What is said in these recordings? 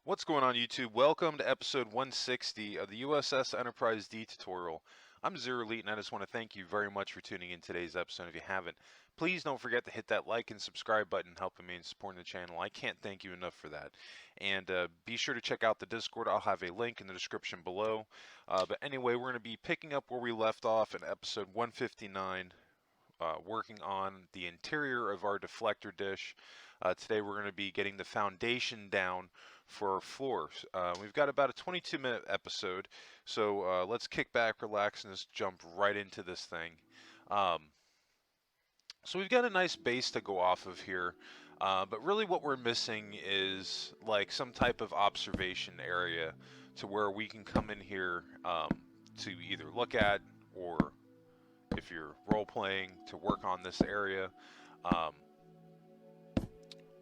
What's going on YouTube? Welcome to episode 160 of the U.S.S. Enterprise D tutorial. I'm Zero Elite and I just want to thank you very much for tuning in today's episode. If you haven't, please don't forget to hit that like and subscribe button helping me in supporting the channel. I can't thank you enough for that. And be sure to check out the Discord. I'll have a link in the description below. But anyway, we're going to be picking up where we left off in episode 159. Working on the interior of our deflector dish. Today we're going to be getting the foundation down for our floors. We've got about a 22-minute episode, so let's kick back, relax, and just jump right into this thing. Um, so we've got a nice base to go off of here, but really what we're missing is like some type of observation area to where we can come in here to either look at or if you're role playing to work on this area. Um,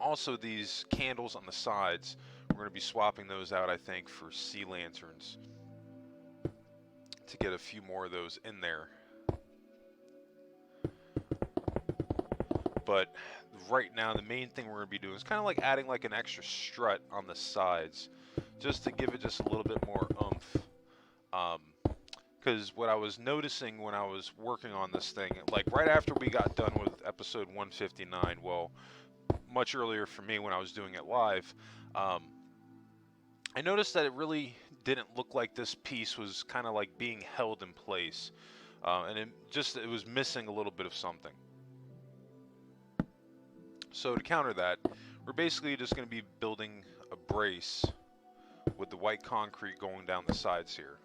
Also, these candles on the sides, we're going to be swapping those out, I think, for sea lanterns to get a few more of those in there. But right now, the main thing we're going to be doing is kind of like adding like an extra strut on the sides, just to give it just a little bit more oomph. Because what I was noticing when I was working on this thing, like right after we got done with episode 159, well, much earlier for me when I was doing it live, I noticed that it really didn't look like this piece was kind of like being held in place, and it was missing a little bit of something. So to counter that, we're basically just going to be building a brace with the white concrete going down the sides here.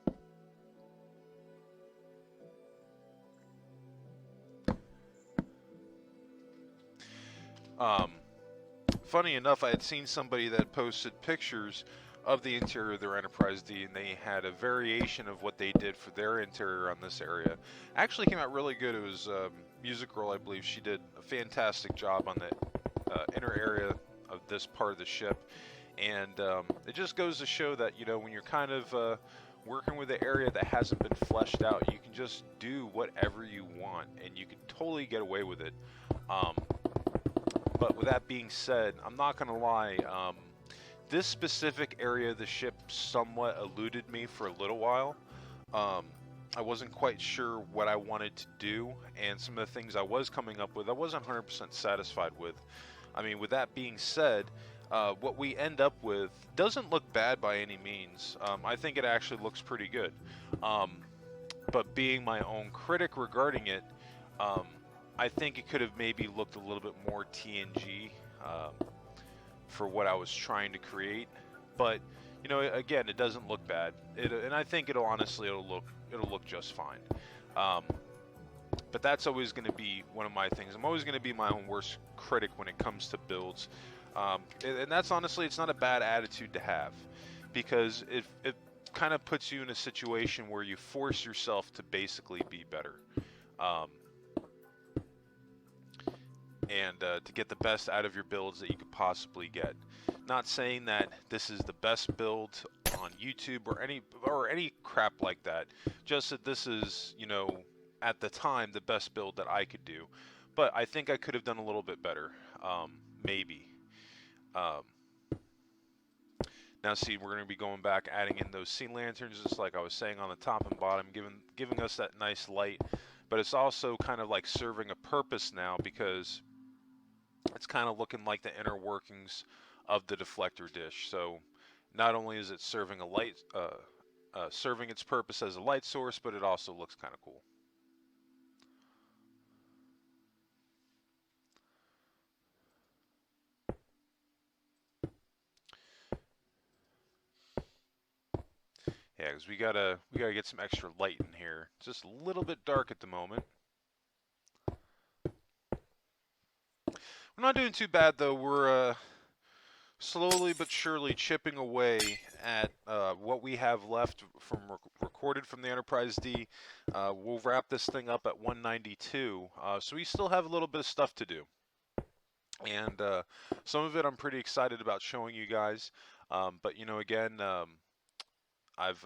Funny enough, I had seen somebody that posted pictures of the interior of their Enterprise D, and they had a variation of what they did for their interior on this area. Actually came out really good. It was Music Girl, I believe. She did a fantastic job on the inner area of this part of the ship. And it just goes to show that, you know, when you're kind of working with an area that hasn't been fleshed out, you can just do whatever you want, and you can totally get away with it. But with that being said, I'm not going to lie, this specific area of the ship somewhat eluded me for a little while. I wasn't quite sure what I wanted to do, and some of the things I was coming up with, I wasn't 100% satisfied with. I mean, with that being said, what we end up with doesn't look bad by any means. I think it actually looks pretty good. But being my own critic regarding it, I think it could have maybe looked a little bit more TNG for what I was trying to create. But you know, again, it doesn't look bad, and I think it'll look just fine. But that's always going to be one of my things. I'm always going to be my own worst critic when it comes to builds, and that's honestly, it's not a bad attitude to have, because it kind of puts you in a situation where you force yourself to basically be better. And to get the best out of your builds that you could possibly get. Not saying that this is the best build on YouTube or any crap like that. Just that this is, you know, at the time the best build that I could do. But I think I could have done a little bit better, maybe. Um, Now see, we're going to be going back, adding in those sea lanterns, just like I was saying, on the top and bottom, giving us that nice light. But it's also kind of like serving a purpose now, because it's kind of looking like the inner workings of the deflector dish. So not only is it serving a light, serving its purpose as a light source, but it also looks kind of cool. Yeah, because we gotta get some extra light in here. It's just a little bit dark at the moment. We're not doing too bad though. We're slowly but surely chipping away at what we have left from recorded from the Enterprise D. We'll wrap this thing up at 192, so we still have a little bit of stuff to do. And some of it I'm pretty excited about showing you guys. But you know, again, I've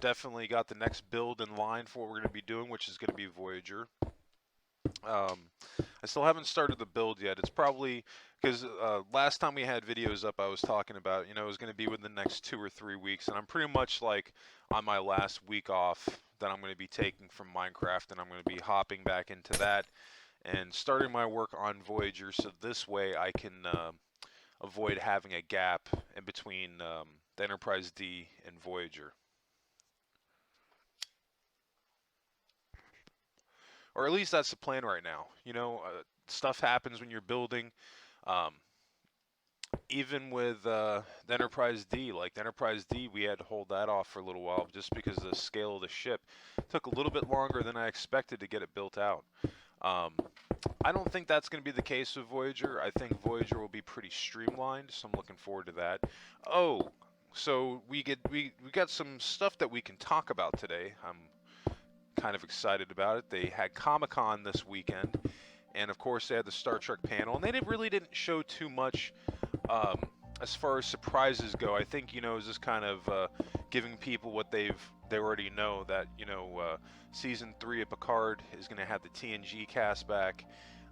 definitely got the next build in line for what we're going to be doing, which is going to be Voyager. Um, I still haven't started the build yet. It's probably because last time we had videos up, I was talking about, it was going to be within the next 2 or 3 weeks, and I'm pretty much like on my last week off that I'm going to be taking from Minecraft, and I'm going to be hopping back into that and starting my work on Voyager, so this way I can avoid having a gap in between the Enterprise D and Voyager. Or at least that's the plan right now. Stuff happens when you're building. Um, Even with the Enterprise D, like the Enterprise D, we had to hold that off for a little while just because the scale of the ship took a little bit longer than I expected to get it built out. Um, I don't think that's going to be the case with Voyager. I think Voyager will be pretty streamlined, so I'm looking forward to that. Oh, so we got some stuff that we can talk about today. I'm kind of excited about it. They had Comic-Con this weekend, and of course they had the Star Trek panel, and they really didn't show too much um, as far as surprises go. I think it's just kind of giving people what they already know, that season 3 of Picard is going to have the TNG cast back,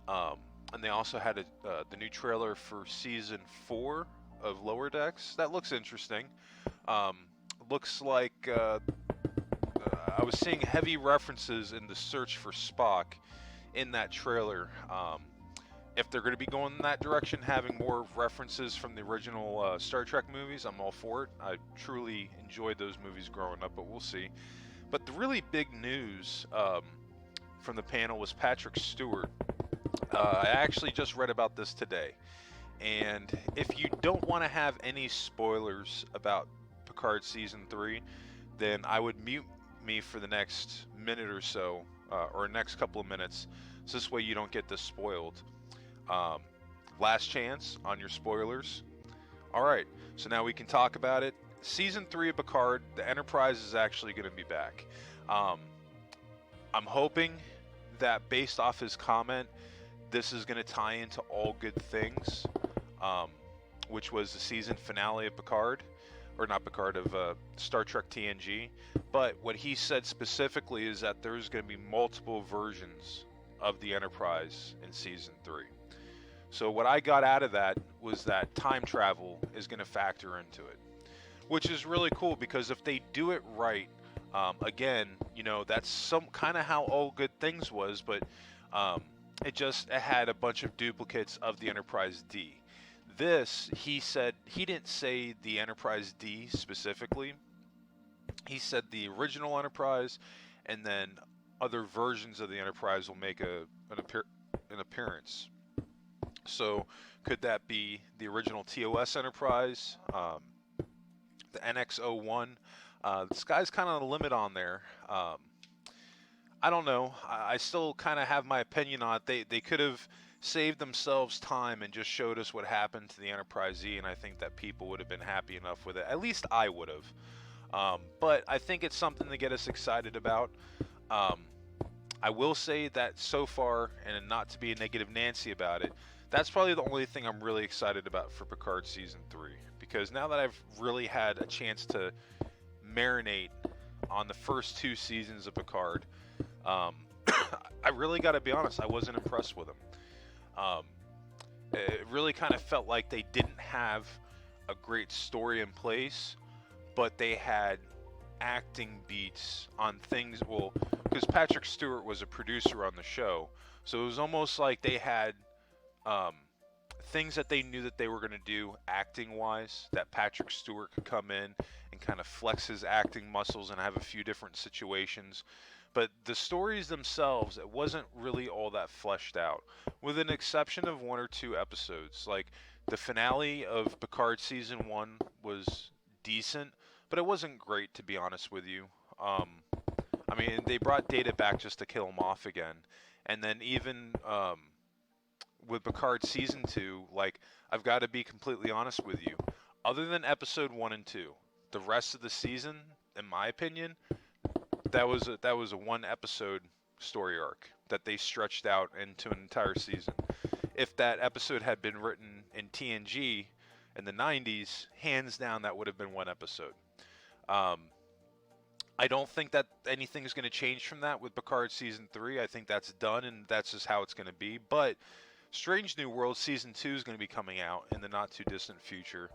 and they also had the new trailer for season 4 of Lower Decks. That looks interesting. Um, Looks like I was seeing heavy references in the search for Spock in that trailer. If they're going to be going in that direction, having more references from the original Star Trek movies, I'm all for it. I truly enjoyed those movies growing up, but we'll see. But the really big news from the panel was Patrick Stewart. I actually just read about this today. And if you don't want to have any spoilers about Picard Season 3, then I would mute me for the next minute or so, or next couple of minutes, so this way you don't get this spoiled. Um, Last chance on your spoilers. Alright, so now we can talk about it. Season 3 of Picard, the Enterprise is actually going to be back. Um, I'm hoping that based off his comment, this is going to tie into All Good Things, um, which was the season finale of Picard, or not Picard, of Star Trek TNG. But what he said specifically is that there's going to be multiple versions of the Enterprise in season 3. So what I got out of that was that time travel is going to factor into it, which is really cool, because if they do it right, again, that's some kind of how All Good Things was, but um, it had a bunch of duplicates of the Enterprise D. This, he said, he didn't say the Enterprise D specifically. He said the original Enterprise, and then other versions of the Enterprise will make an appearance. So could that be the original TOS Enterprise, the NX-01? The sky's kind of the limit on there. I don't know. I still kind of have my opinion on it. They could have saved themselves time and just showed us what happened to the Enterprise E, and I think that people would have been happy enough with it. At least I would have. But I think it's something to get us excited about. I will say that so far, and not to be a negative Nancy about it, that's probably the only thing I'm really excited about for Picard Season 3. Because now that I've really had a chance to marinate on the first 2 seasons of Picard, I really got to be honest, I wasn't impressed with them. It really kind of felt like they didn't have a great story in place, but they had acting beats on things. Well, because Patrick Stewart was a producer on the show, so it was almost like they had things that they knew that they were going to do acting-wise, that Patrick Stewart could come in and kind of flex his acting muscles and have a few different situations. But the stories themselves, it wasn't really all that fleshed out, with an exception of 1 or 2 episodes. Like, the finale of Picard Season 1 was decent, but it wasn't great, to be honest with you. I mean, they brought Data back just to kill him off again. And then even with Picard Season 2, like, I've got to be completely honest with you. Other than Episode 1 and 2, the rest of the season, in my opinion, that was a 1-episode story arc that they stretched out into an entire season. If that episode had been written in TNG in the 90s, hands down that would have been 1 episode. I don't think that anything's going to change from that with Picard season 3. I think that's done, and that's just how it's going to be. But Strange New Worlds season 2 is going to be coming out in the not too distant future.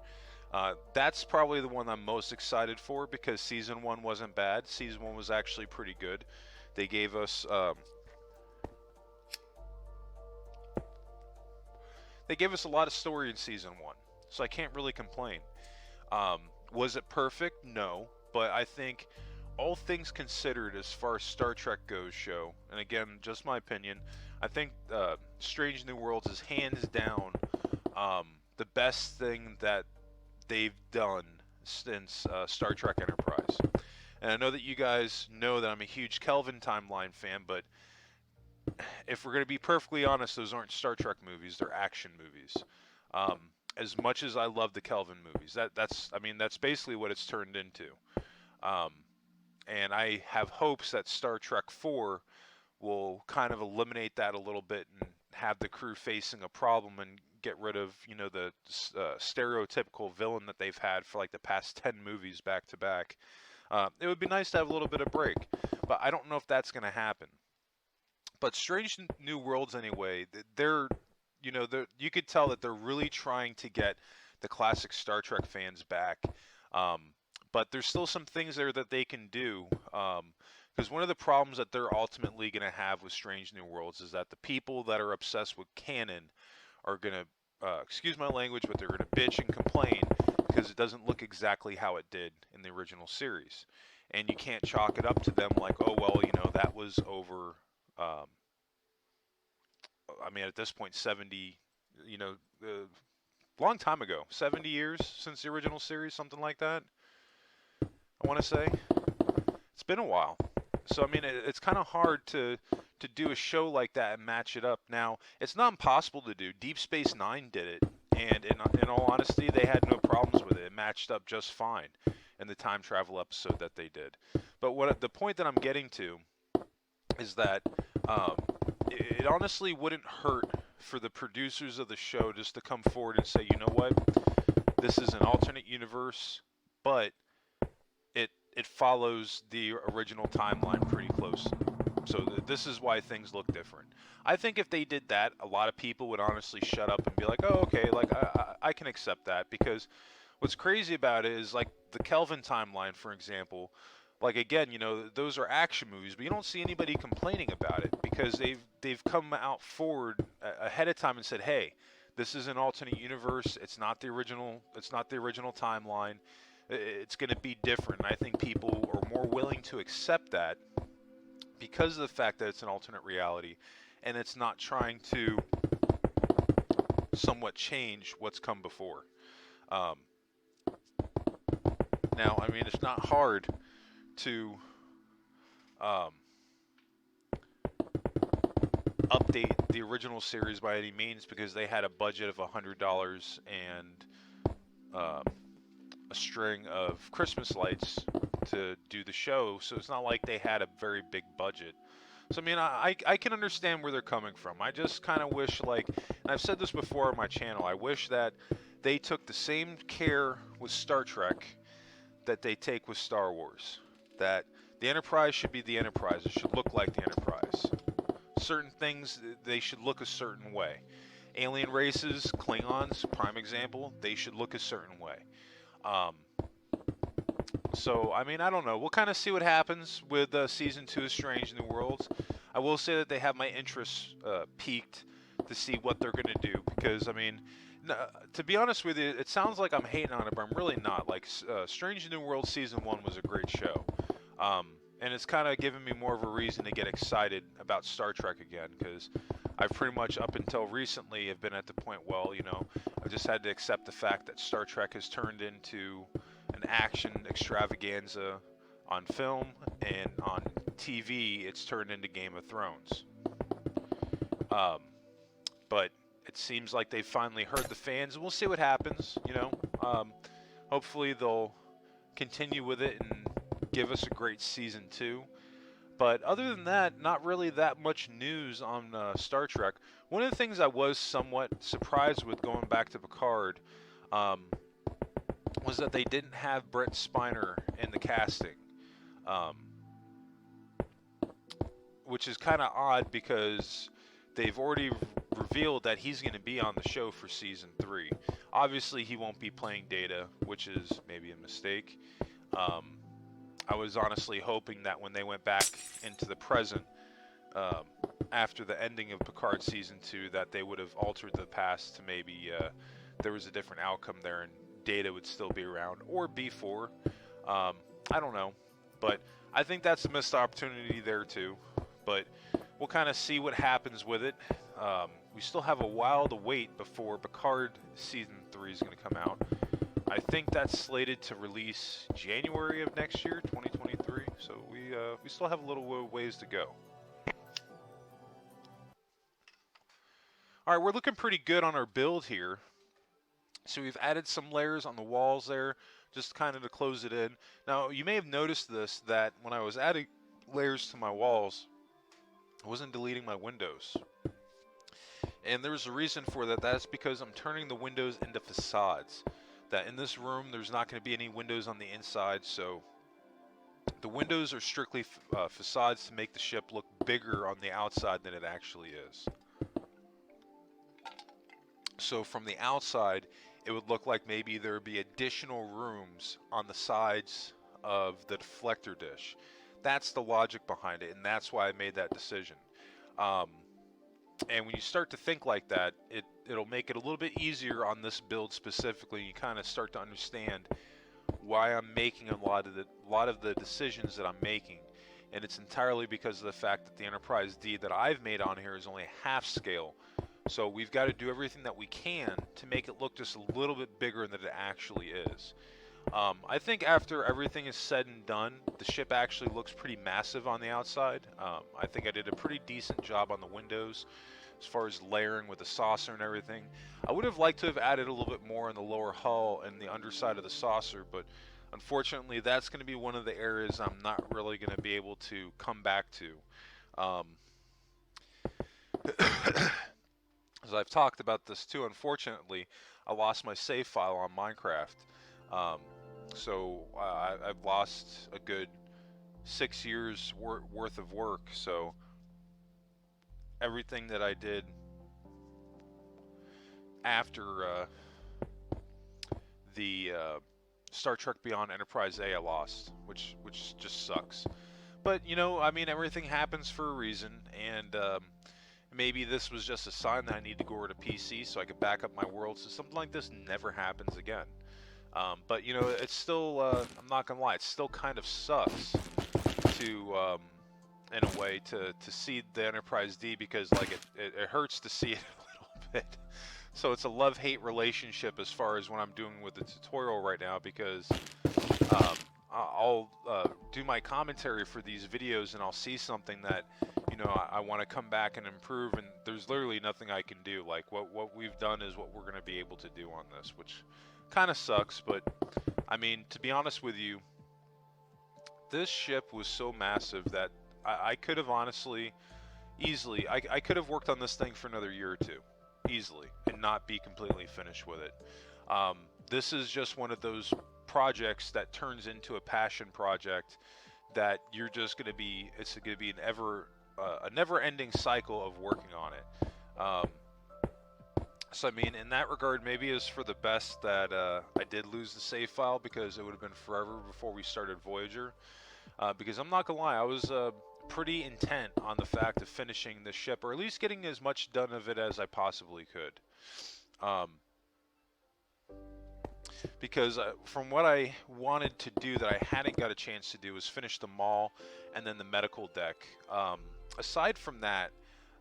That's probably the one I'm most excited for because season 1 wasn't bad. Season 1 was actually pretty good. They gave us a lot of story in season 1, so I can't really complain. Was it perfect? No, but I think all things considered, as far as Star Trek goes, show, and again, just my opinion, I think Strange New Worlds is hands down the best thing that they've done since Star Trek Enterprise. And I know that you guys know that I'm a huge Kelvin timeline fan, but if we're going to be perfectly honest, those aren't Star Trek movies; they're action movies. Um, as much as I love the Kelvin movies, that's basically what it's turned into. Um, and I have hopes that Star Trek 4 will kind of eliminate that a little bit and have the crew facing a problem and get rid of, the stereotypical villain that they've had for like the past 10 movies back to back. It would be nice to have a little bit of break, but I don't know if that's going to happen. But Strange New Worlds, anyway, you could tell that they're really trying to get the classic Star Trek fans back. But there's still some things there that they can do. Because one of the problems that they're ultimately going to have with Strange New Worlds is that the people that are obsessed with canon are going to, excuse my language, but they're going to bitch and complain because it doesn't look exactly how it did in the original series. And you can't chalk it up to them like, oh, well, that was over, at this point, 70, long time ago, 70 years since the original series, something like that, I want to say. It's been a while. So, it's kind of hard to do a show like that and match it up. Now, it's not impossible to do. Deep Space Nine did it, and in all honesty, they had no problems with it. It matched up just fine in the time travel episode that they did. But the point that I'm getting to is that it honestly wouldn't hurt for the producers of the show just to come forward and say, you know what, this is an alternate universe, but it follows the original timeline pretty closely. So this is why things look different. I think if they did that, a lot of people would honestly shut up and be like, oh, okay, like I can accept that, because what's crazy about it is like the Kelvin timeline, for example. Like again, those are action movies, but you don't see anybody complaining about it because they've come out forward ahead of time and said, hey, this is an alternate universe. It's not the original. It's not the original timeline. It's going to be different. And I think people are more willing to accept that because of the fact that it's an alternate reality and it's not trying to somewhat change what's come before. Now, it's not hard to update the original series by any means because they had a budget of $100 and a string of Christmas lights to do the show, so it's not like they had a very big budget. So I can understand where they're coming from. I just kind of wish, like, and I've said this before on my channel, I wish that they took the same care with Star Trek that they take with Star Wars. That the Enterprise should be the Enterprise. It should look like the Enterprise. Certain things, they should look a certain way. Alien races, Klingons, prime example, they should look a certain way. So, I don't know. We'll kind of see what happens with Season 2 of Strange New Worlds. I will say that they have my interest peaked to see what they're going to do. Because, to be honest with you, it sounds like I'm hating on it, but I'm really not. Like, Strange New Worlds Season 1 was a great show. And it's kind of given me more of a reason to get excited about Star Trek again. Because I've pretty much, up until recently, have been at the point, well, I've just had to accept the fact that Star Trek has turned into an action extravaganza on film, and on TV it's turned into Game of Thrones. But it seems like they finally heard the fans, and we'll see what happens. Hopefully they'll continue with it and give us a great season 2. But other than that, not really that much news on Star Trek. One of the things I was somewhat surprised with going back to Picard was that they didn't have Brent Spiner in the casting. Um, which is kind of odd because they've already revealed that he's going to be on the show for season 3. Obviously, he won't be playing Data, which is maybe a mistake. I was honestly hoping that when they went back into the present um, after the ending of Picard season 2, that they would have altered the past to maybe there was a different outcome there and Data would still be around, or B4. I don't know, but I think that's a missed opportunity there too. But we'll kind of see what happens with it. We still have a while to wait before Picard season 3 is going to come out. I think that's slated to release January of next year, 2023. So we still have a little ways to go. All right, we're looking pretty good on our build here. So we've added some layers on the walls there, just kind of to close it in. Now, you may have noticed this, that when I was adding layers to my walls, I wasn't deleting my windows. And there's a reason for that. That's because I'm turning the windows into facades. That in this room, there's not going to be any windows on the inside, so the windows are strictly facades to make the ship look bigger on the outside than it actually is. So from the outside, it would look like maybe there would be additional rooms on the sides of the deflector dish. That's the logic behind it, and that's why I made that decision. And when you start to think like that, it'll make it a little bit easier on this build specifically. You kind of start to understand why I'm making a lot of the decisions that I'm making, and it's entirely because of the fact that the Enterprise D that I've made on here is only half scale. So we've got to do everything that we can to make it look just a little bit bigger than it actually is. I think after everything is said and done, the ship actually looks pretty massive on the outside. I think I did a pretty decent job on the windows as far as layering with the saucer and everything. I would have liked to have added a little bit more in the lower hull and the underside of the saucer, but unfortunately that's going to be one of the areas I'm not really going to be able to come back to. As I've talked about this too, unfortunately, I lost my save file on Minecraft. So I've lost a good 6 years worth of work. So everything that I did after the Star Trek Beyond Enterprise A, I lost, which just sucks. But you know, I mean, everything happens for a reason, and maybe this was just a sign that I need to go over to PC so I could back up my world so something like this never happens again. But you know, it's still, I'm not gonna lie, it still kind of sucks to, in a way, to see the Enterprise D, because like it hurts to see it a little bit. So it's a love-hate relationship as far as what I'm doing with the tutorial right now, because I'll do my commentary for these videos and I'll see something that, you know, I want to come back and improve, and there's literally nothing I can do. Like what we've done is what we're going to be able to do on this, which kind of sucks. But I mean, to be honest with you, this ship was so massive that I could have honestly, easily, I could have worked on this thing for another year or two, easily, and not be completely finished with it. This is just one of those projects that turns into a passion project that you're just going to be, it's going to be a never-ending cycle of working on it. So I mean, in that regard, maybe it's for the best that I did lose the save file, because it would have been forever before we started Voyager. Because I'm not gonna lie, I was pretty intent on the fact of finishing the ship, or at least getting as much done of it as I possibly could. Because from what I wanted to do that I hadn't got a chance to do was finish the mall and then the medical deck. Aside from that,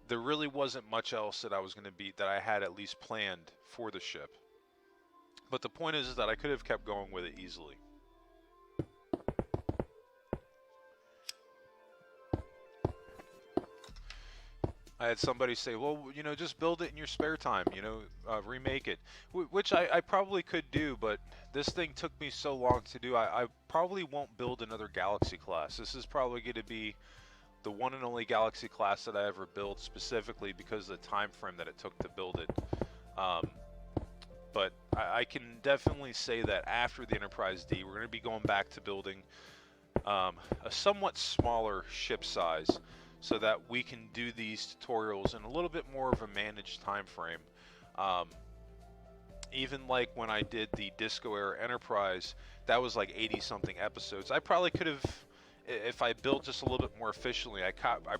there really wasn't much else that that I had at least planned for the ship. But the point is that I could have kept going with it easily. I had somebody say, well, you know, just build it in your spare time, you know, remake it, which I probably could do, but this thing took me so long to do. I probably won't build another Galaxy class. This is probably going to be the one and only Galaxy class that I ever built, specifically because of the time frame that it took to build it. But I can definitely say that after the Enterprise D, we're going to be going back to building a somewhat smaller ship size so that we can do these tutorials in a little bit more of a managed time frame. Um, Even like when I did the Disco Era Enterprise, that was like 80 something episodes. I probably could have, if I built just a little bit more efficiently, I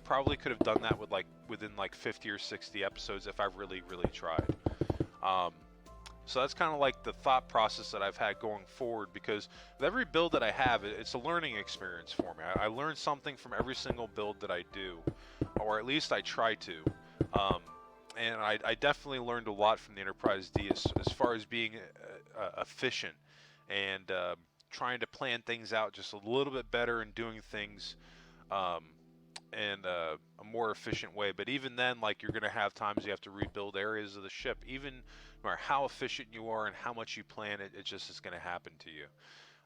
probably could have done that with within like 50 or 60 episodes if I really tried. Um, so that's kind of like the thought process that I've had going forward, because with every build that I have, it's a learning experience for me. I learn something from every single build that I do, or at least I try to. Um, and I definitely learned a lot from the Enterprise D as far as being efficient and trying to plan things out just a little bit better and doing things um, in a more efficient way. But even then, like, you're going to have times you have to rebuild areas of the ship. Even no matter how efficient you are and how much you plan, it just is going to happen to you.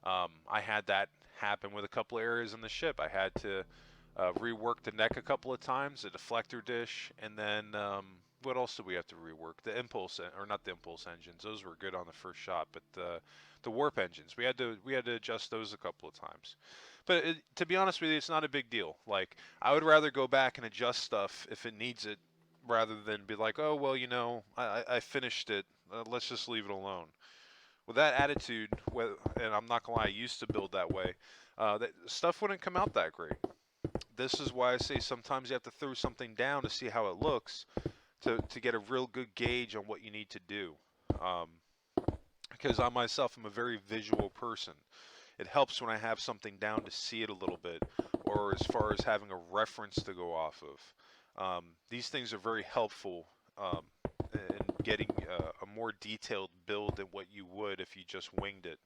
I had that happen with a couple of areas in the ship. I had to rework the neck a couple of times, the deflector dish, and then what else did we have to rework? The impulse, or not the impulse engines. Those were good on the first shot, but the warp engines, we had to adjust those a couple of times. But to be honest with you, it's not a big deal. Like, I would rather go back and adjust stuff if it needs it, rather than be like, oh well, I finished it. Let's just leave it alone. With that attitude, and I'm not gonna lie, I used to build that way. That stuff wouldn't come out that great. This is why I say sometimes you have to throw something down to see how it looks, to get a real good gauge on what you need to do. Um, because I myself am a very visual person. It helps when I have something down to see it a little bit, or as far as having a reference to go off of. These things are very helpful in getting a more detailed build than what you would if you just winged it.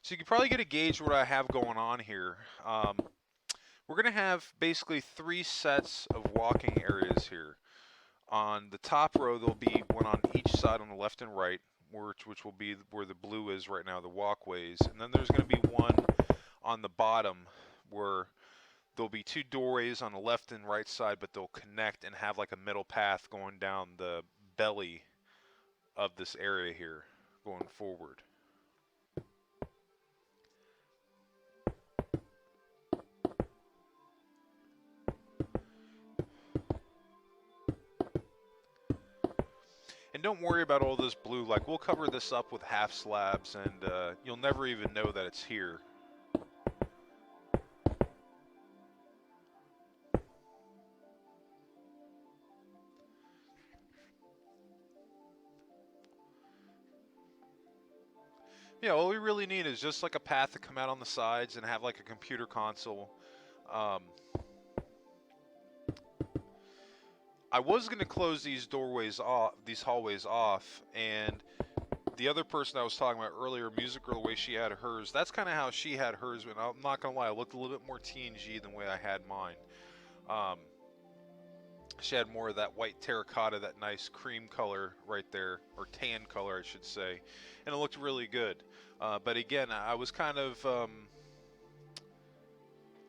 So you can probably get a gauge what I have going on here. We're going to have basically 3 sets of walking areas here. On the top row, there'll be one on each side on the left and right, which will be where the blue is right now, the walkways. And then there's going to be one on the bottom where there'll be 2 doorways on the left and right side, but they'll connect and have like a middle path going down the belly of this area here going forward. And don't worry about all this blue. Like, we'll cover this up with half slabs, and you'll never even know that it's here. Yeah, all we really need is just like a path to come out on the sides and have like a computer console. Um, I was going to close these doorways off, these hallways off, and the other person I was talking about earlier, Music Girl, the way she had hers, that's kind of how she had hers, but I'm not going to lie, it looked a little bit more TNG than the way I had mine. She had more of that white terracotta, that nice cream color right there, or tan color, I should say, and it looked really good. But again, I was kind of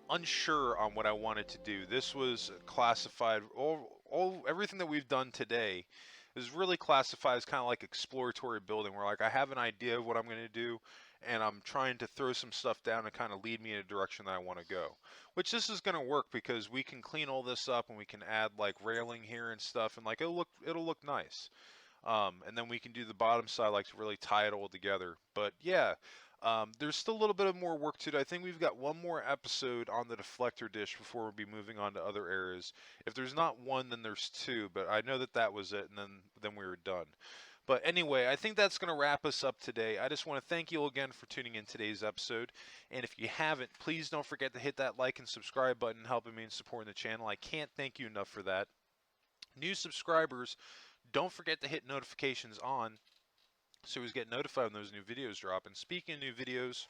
unsure on what I wanted to do. This was classified, everything that we've done today is really classified as kind of like exploratory building, where like I have an idea of what I'm going to do, and I'm trying to throw some stuff down and kind of lead me in a direction that I want to go. Which this is going to work because we can clean all this up and we can add like railing here and stuff, and like it'll look nice. And then we can do the bottom side like to really tie it all together. But yeah, there's still a little bit of more work to do. I think we've got one more episode on the deflector dish before we'll be moving on to other areas. If there's not one, then there's 2, but I know that that was it, and then we were done. But anyway, I think that's going to wrap us up today. I just want to thank you all again for tuning in today's episode. And if you haven't, please don't forget to hit that like and subscribe button, helping me and supporting the channel. I can't thank you enough for that. New subscribers, don't forget to hit notifications on so you get notified when those new videos drop. And speaking of new videos,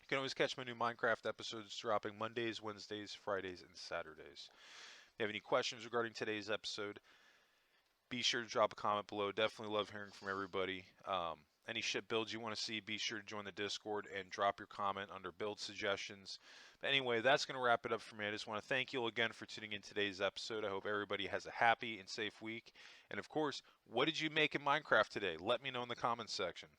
you can always catch my new Minecraft episodes dropping Mondays, Wednesdays, Fridays, and Saturdays. If you have any questions regarding today's episode, be sure to drop a comment below. Definitely love hearing from everybody. any ship builds you want to see, be sure to join the Discord and drop your comment under build suggestions. But anyway, that's going to wrap it up for me. I just want to thank you all again for tuning in today's episode. I hope everybody has a happy and safe week. And of course, what did you make in Minecraft today? Let me know in the comments section.